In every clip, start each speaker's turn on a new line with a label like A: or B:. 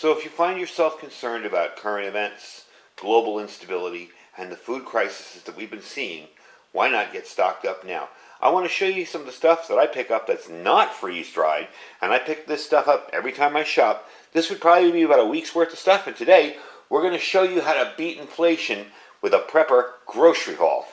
A: So if you find yourself concerned about current events, global instability, and the food crises that we've been seeing, why not get stocked up now? I want to show you some of the stuff that I pick up that's not freeze-dried, and I pick this stuff up every time I shop. This would probably be about a week's worth of stuff, and today we're going to show you how to beat inflation with a prepper grocery haul.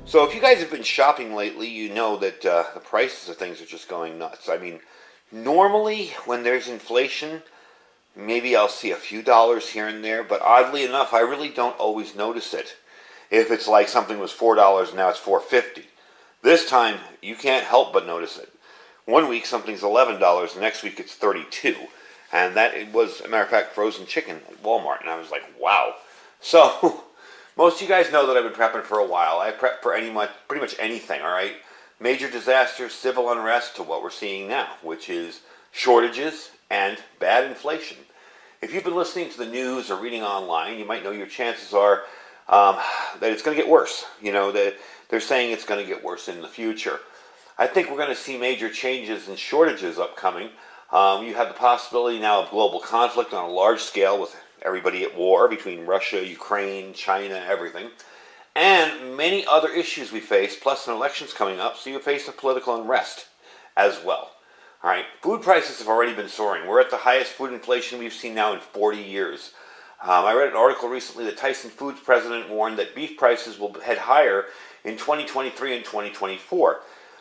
A: So if you guys have been shopping lately, you know that the prices of things are just going nuts. I mean, normally when there's inflation, maybe I'll see a few dollars here and there, but oddly enough, I really don't always notice it. If it's like something was $4 and now it's $4.50. This time, you can't help but notice it. One week something's $11, the next week it's $32. And that it was, as a matter of fact, frozen chicken at Walmart, and I was like, wow. So most of you guys know that I've been prepping for a while. I prep for pretty much anything, all right? Major disasters, civil unrest, to what we're seeing now, which is shortages and bad inflation. If you've been listening to the news or reading online, you might know your chances are that it's going to get worse. You know, that they're saying it's going to get worse in the future. I think we're going to see major changes and shortages upcoming. You have the possibility now of global conflict on a large scale with everybody at war between Russia, Ukraine, China, everything. And many other issues we face, plus an election's coming up, so you face a political unrest as well. All right, food prices have already been soaring. We're at the highest food inflation we've seen now in 40 years. I read an article recently that Tyson Foods president warned that beef prices will head higher in 2023 and 2024.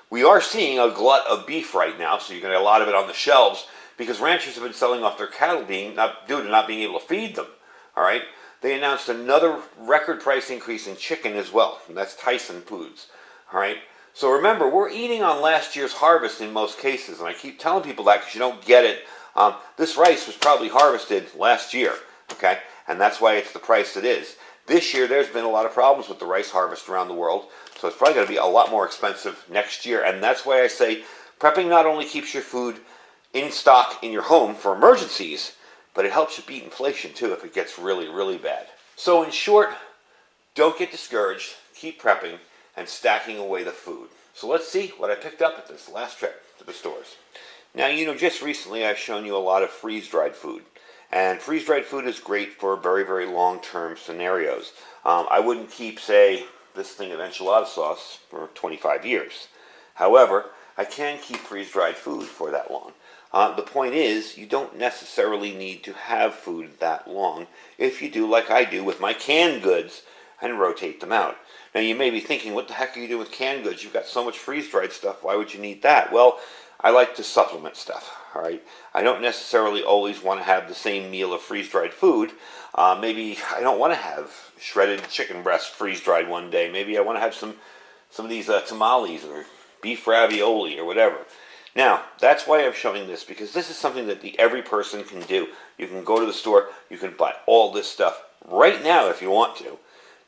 A: We are seeing a glut of beef right now, so you're going to get a lot of it on the shelves, because ranchers have been selling off their cattle due to not being able to feed them. All right, they announced another record price increase in chicken as well, and that's Tyson Foods. All right, so remember, we're eating on last year's harvest in most cases, and I keep telling people that because you don't get it. This rice was probably harvested last year, okay, and that's why it's the price it is. This year, there's been a lot of problems with the rice harvest around the world, so it's probably going to be a lot more expensive next year, and that's why I say prepping not only keeps your food in stock in your home for emergencies, but it helps you beat inflation too if it gets really, really bad. So in short, don't get discouraged, keep prepping and stacking away the food. So let's see what I picked up at this last trip to the stores. Now, you know, just recently I've shown you a lot of freeze-dried food. And freeze-dried food is great for very, very long-term scenarios. I wouldn't keep, say, this thing of enchilada sauce for 25 years. However, I can keep freeze-dried food for that long. The point is, you don't necessarily need to have food that long if you do like I do with my canned goods and rotate them out. Now, you may be thinking, what the heck are you doing with canned goods? You've got so much freeze-dried stuff. Why would you need that? Well, I like to supplement stuff, all right? I don't necessarily always want to have the same meal of freeze-dried food. Maybe I don't want to have shredded chicken breast freeze-dried one day. Maybe I want to have some of these tamales or beef ravioli or whatever. Now, that's why I'm showing this, because this is something that every person can do. You can go to the store, you can buy all this stuff right now if you want to,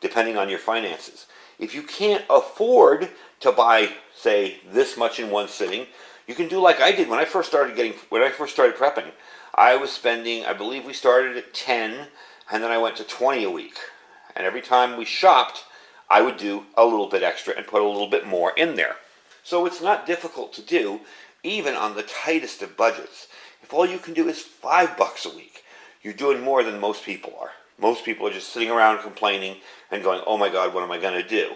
A: depending on your finances. If you can't afford to buy, say, this much in one sitting, you can do like I did when I first started prepping. I was spending, I believe we started at 10, and then I went to 20 a week. And every time we shopped, I would do a little bit extra and put a little bit more in there. So it's not difficult to do, even on the tightest of budgets. If all you can do is $5 a week, you're doing more than most people are. Most people are just sitting around complaining and going, oh my God, what am I going to do?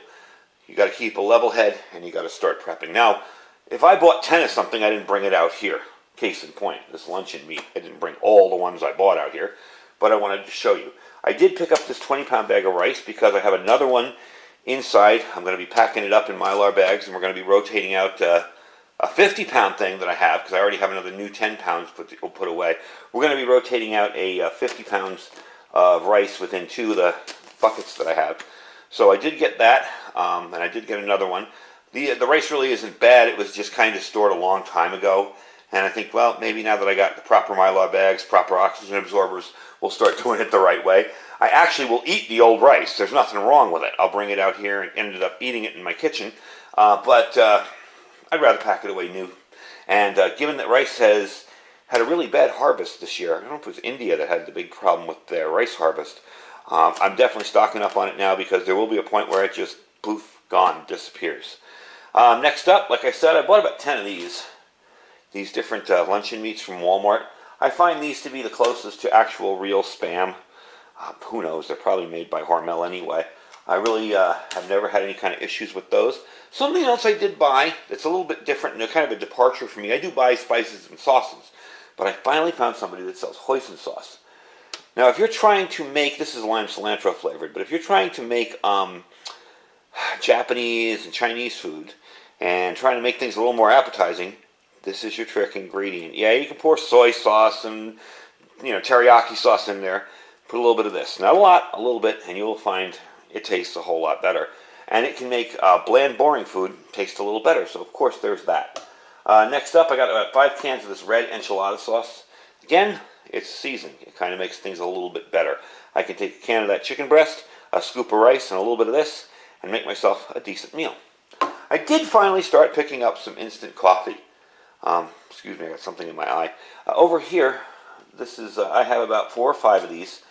A: You got to keep a level head and you got to start prepping. Now, if I bought 10 of something, I didn't bring it out here. Case in point, this Luncheon Meat. I didn't bring all the ones I bought out here, but I wanted to show you. I did pick up this 20-pound bag of rice because I have another one inside. I'm going to be packing it up in Mylar bags, and we're going to be rotating out a 50-pound thing that I have, because I already have another new 10 pounds put away. We're going to be rotating out a 50 pounds of rice within 2 of the buckets that I have. So I did get that, and I did get another one. The rice really isn't bad. It was just kind of stored a long time ago. And I think, well, maybe now that I got the proper Mylar bags, proper oxygen absorbers, we'll start doing it the right way. I actually will eat the old rice. There's nothing wrong with it. I'll bring it out here and ended up eating it in my kitchen. But I'd rather pack it away new. And given that rice has had a really bad harvest this year, I don't know if it was India that had the big problem with their rice harvest, I'm definitely stocking up on it now because there will be a point where it just poof, gone, disappears. Next up, like I said, I bought about 10 of these different luncheon meats from Walmart. I find these to be the closest to actual real Spam. Who knows, they're probably made by Hormel anyway. I really have never had any kind of issues with those. Something else I did buy that's a little bit different and kind of a departure for me. I do buy spices and sauces, but I finally found somebody that sells hoisin sauce. Now, if you're trying to make, this is lime cilantro flavored, but if you're trying to make Japanese and Chinese food and trying to make things a little more appetizing, this is your trick ingredient. Yeah, you can pour soy sauce and teriyaki sauce in there. Put a little bit of this. Not a lot, a little bit, and you will find it tastes a whole lot better. And it can make bland, boring food taste a little better. So, of course, there's that. Next up, I got about 5 cans of this red enchilada sauce. Again, it's seasoned. It kind of makes things a little bit better. I can take a can of that chicken breast, a scoop of rice, and a little bit of this, and make myself a decent meal. I did finally start picking up some instant coffee. Excuse me, I got something in my eye. Over here, this is I have about 4 or 5 of these.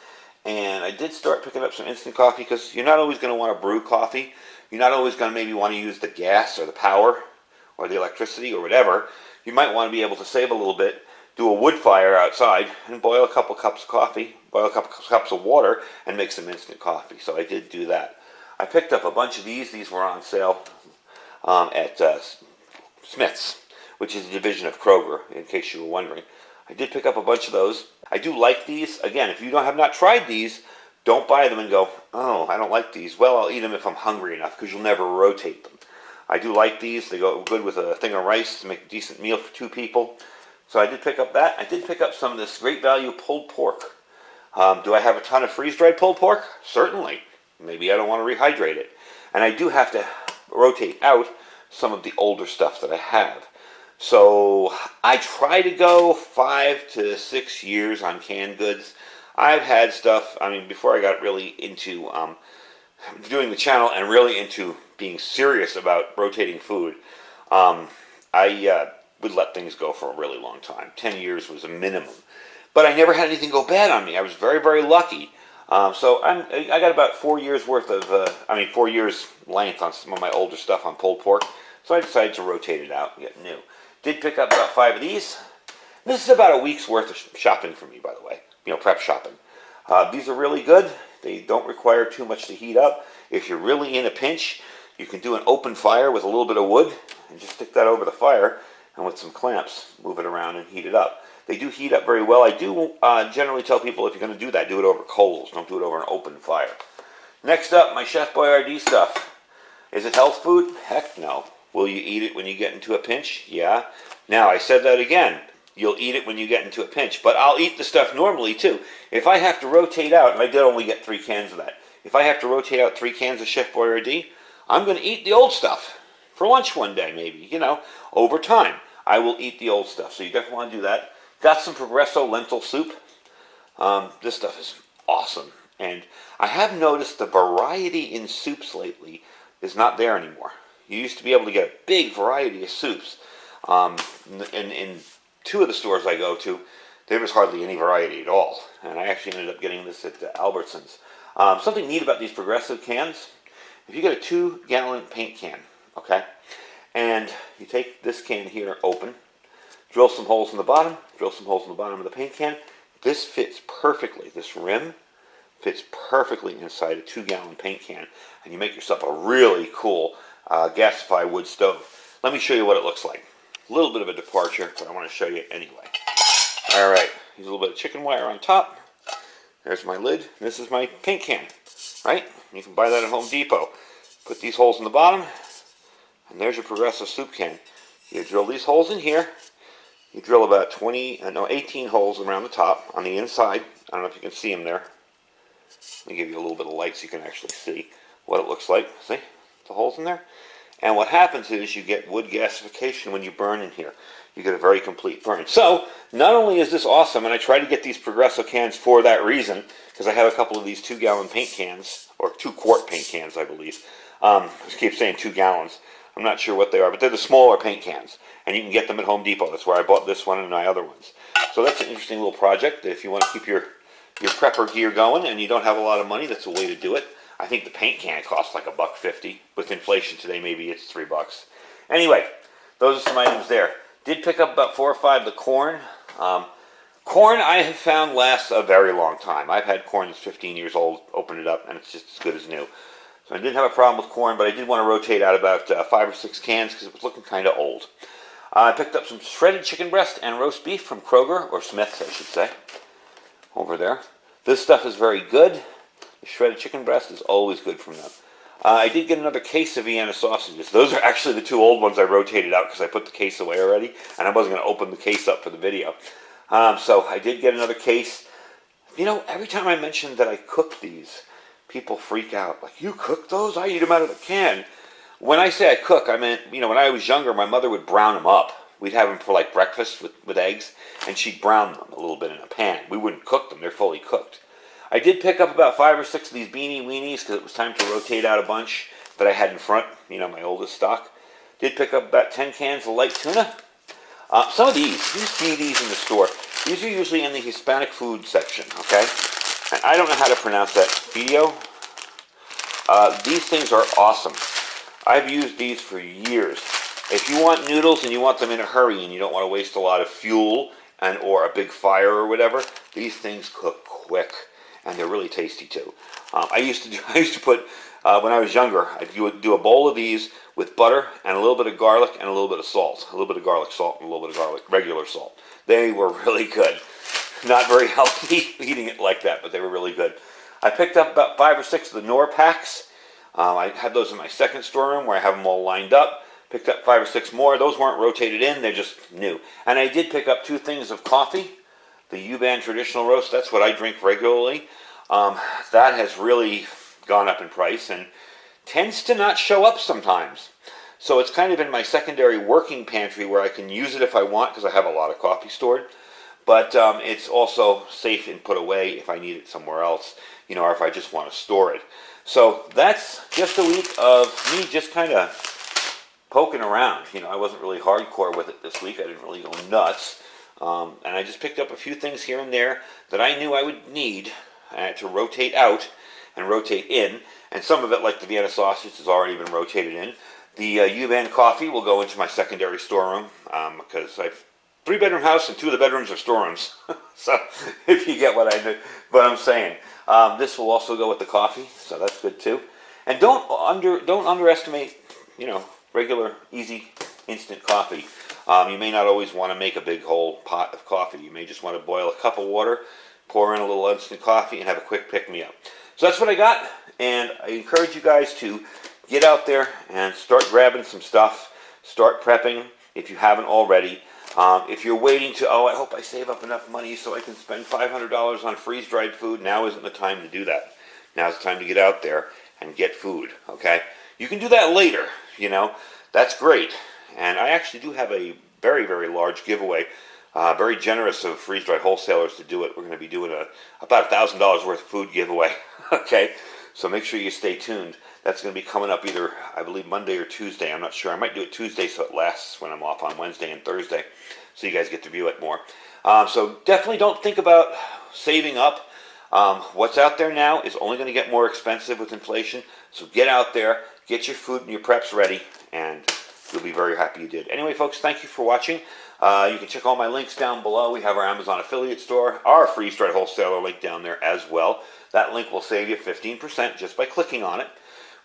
A: And I did start picking up some instant coffee because you're not always going to want to brew coffee. You're not always going to maybe want to use the gas or the power or the electricity or whatever. You might want to be able to save a little bit, do a wood fire outside, and boil a couple cups of coffee, boil a couple cups of water, and make some instant coffee. So I did do that. I picked up a bunch of these. These were on sale at Smith's, which is a division of Kroger, in case you were wondering. I did pick up a bunch of those. I do like these. Again, if you have not tried these, don't buy them and go, oh, I don't like these. Well, I'll eat them if I'm hungry enough because you'll never rotate them. I do like these. They go good with a thing of rice to make a decent meal for 2 people. So I did pick up that. I did pick up some of this great value pulled pork. Do I have a ton of freeze-dried pulled pork? Certainly. Maybe I don't want to rehydrate it. And I do have to rotate out some of the older stuff that I have. So I try to go 5 to 6 years on canned goods. I've had stuff, before I got really into doing the channel and really into being serious about rotating food, I would let things go for a really long time. 10 years was a minimum. But I never had anything go bad on me. I was very, very lucky. So I got about 4 years worth of, 4 years length on some of my older stuff on pulled pork. So I decided to rotate it out and get new. Did pick up about 5 of these. This is about a week's worth of shopping for me, by the way. Prep shopping. These are really good. They don't require too much to heat up. If you're really in a pinch, you can do an open fire with a little bit of wood and just stick that over the fire and with some clamps, move it around and heat it up. They do heat up very well. I do generally tell people if you're going to do that, do it over coals. Don't do it over an open fire. Next up, my Chef Boyardee stuff. Is it health food? Heck no. Will you eat it when you get into a pinch? Yeah. Now, I said that again. You'll eat it when you get into a pinch. But I'll eat the stuff normally, too. If I have to rotate out, and I did only get 3 cans of that. If I have to rotate out 3 cans of Chef Boyardee, I'm going to eat the old stuff. For lunch one day, maybe. Over time. I will eat the old stuff. So you definitely want to do that. Got some Progresso lentil soup. This stuff is awesome. And I have noticed the variety in soups lately is not there anymore. You used to be able to get a big variety of soups. In 2 of the stores I go to, there was hardly any variety at all. And I actually ended up getting this at Albertsons. Something neat about these Progressive cans, if you get a 2-gallon paint can, okay, and you take this can here open, drill some holes in the bottom, drill some holes in the bottom of the paint can, this fits perfectly. This rim fits perfectly inside a 2-gallon paint can. And you make yourself a really cool gasified wood stove. Let me show you what it looks like. A little bit of a departure, but I want to show you anyway. All right, here's a little bit of chicken wire on top. There's my lid. This is my paint can, right? You can buy that at Home Depot. Put these holes in the bottom, and there's your Progressive soup can. You drill these holes in here. You drill about 18 holes around the top on the inside. I don't know if you can see them there. Let me give you a little bit of light so you can actually see what it looks like. See the holes in there? And what happens is you get wood gasification when you burn in here. You get a very complete burn. So, not only is this awesome, and I try to get these Progresso cans for that reason, because I have a couple of these 2-gallon paint cans, or 2-quart paint cans, I believe. I keep saying 2 gallons. I'm not sure what they are, but they're the smaller paint cans. And you can get them at Home Depot. That's where I bought this one and my other ones. So that's an interesting little project. If you want to keep your your prepper gear going and you don't have a lot of money, that's a way to do it. I think the paint can costs like $1.50. With inflation today, maybe it's $3. Anyway, those are some items there. Did pick up about 4 or 5 of the corn. Corn I have found lasts a very long time. I've had corn that's 15 years old, opened it up, and it's just as good as new. So I didn't have a problem with corn, but I did want to rotate out about 5 or 6 cans because it was looking kind of old. I picked up some shredded chicken breast and roast beef from Kroger, or Smith's I should say, over there. This stuff is very good. The shredded chicken breast is always good from them. I did get another case of Vienna sausages. Those are actually the 2 old ones I rotated out because I put the case away already, and I wasn't going to open the case up for the video. So I did get another case. You know, every time I mention that I cook these, people freak out. Like, you cook those? I eat them out of the can. When I say I cook, I meant, you know, when I was younger, my mother would brown them up. We'd have them for like breakfast with eggs, and she'd brown them a little bit in a pan. We wouldn't cook them. They're fully cooked. I did pick up about 5 or 6 of these beanie weenies because it was time to rotate out a bunch that I had in front, you know, my oldest stock. Did pick up about 10 cans of light tuna. Some of these, you see these in the store. These are usually in the Hispanic food section, okay? And I don't know how to pronounce that. Video. These things are awesome. I've used these for years. If you want noodles and you want them in a hurry and you don't want to waste a lot of fuel and or a big fire or whatever, these things cook quick and they're really tasty too. I used to put when I was younger, I'd do a bowl of these with butter and a little bit of garlic and a little bit of salt, a little bit of garlic salt and a little bit of garlic regular salt. They were really good. Not very healthy eating it like that, but they were really good. I picked up about 5 or 6 of the Knorr packs. I had those in my second storeroom where I have them all lined up. Picked up 5 or 6 more. Those weren't rotated in, they're just new. And I did pick up 2 things of coffee. The U-Ban Traditional Roast, that's what I drink regularly. That has really gone up in price and tends to not show up sometimes. So it's kind of in my secondary working pantry where I can use it if I want because I have a lot of coffee stored. But it's also safe and put away if I need it somewhere else, you know, or if I just want to store it. So that's just a week of me just kind of poking around. You know, I wasn't really hardcore with it this week. I didn't really go nuts. And I just picked up a few things here and there that I knew I would need to rotate out and rotate in. And some of it, like the Vienna Sausages, has already been rotated in. The U-Ban coffee will go into my secondary storeroom because I've 3-bedroom house and 2 of the bedrooms are storerooms. So if you get what I'm saying. This will also go with the coffee, so that's good too. And don't underestimate, you know, regular, easy, instant coffee. You may not always want to make a big whole pot of coffee. You may just want to boil a cup of water, pour in a little instant coffee, and have a quick pick-me-up. So that's what I got, and I encourage you guys to get out there and start grabbing some stuff. Start prepping if you haven't already. If you're waiting to, I hope I save up enough money so I can spend $500 on freeze-dried food, now isn't the time to do that. Now's the time to get out there and get food, okay? You can do that later, you know. That's great. And I actually do have a very, very large giveaway. Very generous of freeze-dried wholesalers to do it. We're going to be doing about $1,000 worth of food giveaway, okay? So make sure you stay tuned. That's going to be coming up either, I believe, Monday or Tuesday. I'm not sure. I might do it Tuesday so it lasts when I'm off on Wednesday and Thursday, so you guys get to view it more. So definitely don't think about saving up. What's out there now is only going to get more expensive with inflation. So get out there, get your food and your preps ready, and you'll be very happy you did. Anyway, folks, thank you for watching. You can check all my links down below. We have our Amazon affiliate store, our freeze-dried wholesaler link down there as well. That link will save you 15% just by clicking on it.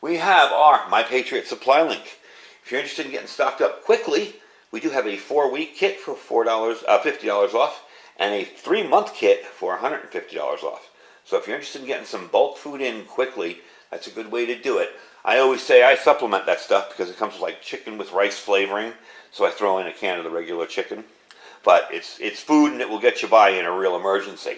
A: We have our My Patriot Supply link. If you're interested in getting stocked up quickly, we do have a 4-week kit for $50 off and a 3-month kit for $150 off. So if you're interested in getting some bulk food in quickly, that's a good way to do it. I always say I supplement that stuff because it comes with like chicken with rice flavoring, so I throw in a can of the regular chicken. But it's food and it will get you by in a real emergency.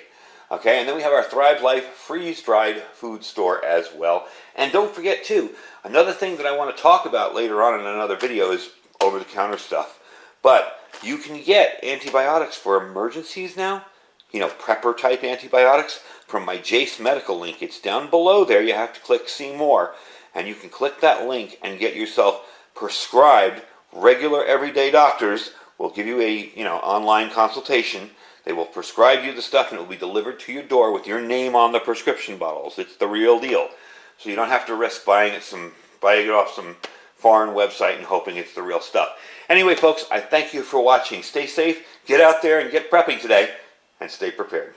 A: Okay, and then we have our Thrive Life freeze-dried food store as well. And don't forget too, another thing that I want to talk about later on in another video is over-the-counter stuff. But you can get antibiotics for emergencies now. You know, prepper-type antibiotics from my Jace Medical link. It's down below there. You have to click See More. And you can click that link and get yourself prescribed. Regular, everyday doctors will give you a, online consultation They will prescribe you the stuff, and it will be delivered to your door with your name on the prescription bottles. It's the real deal. So you don't have to risk buying it off some foreign website and hoping it's the real stuff. Anyway, folks, I thank you for watching. Stay safe, get out there and get prepping today, and stay prepared.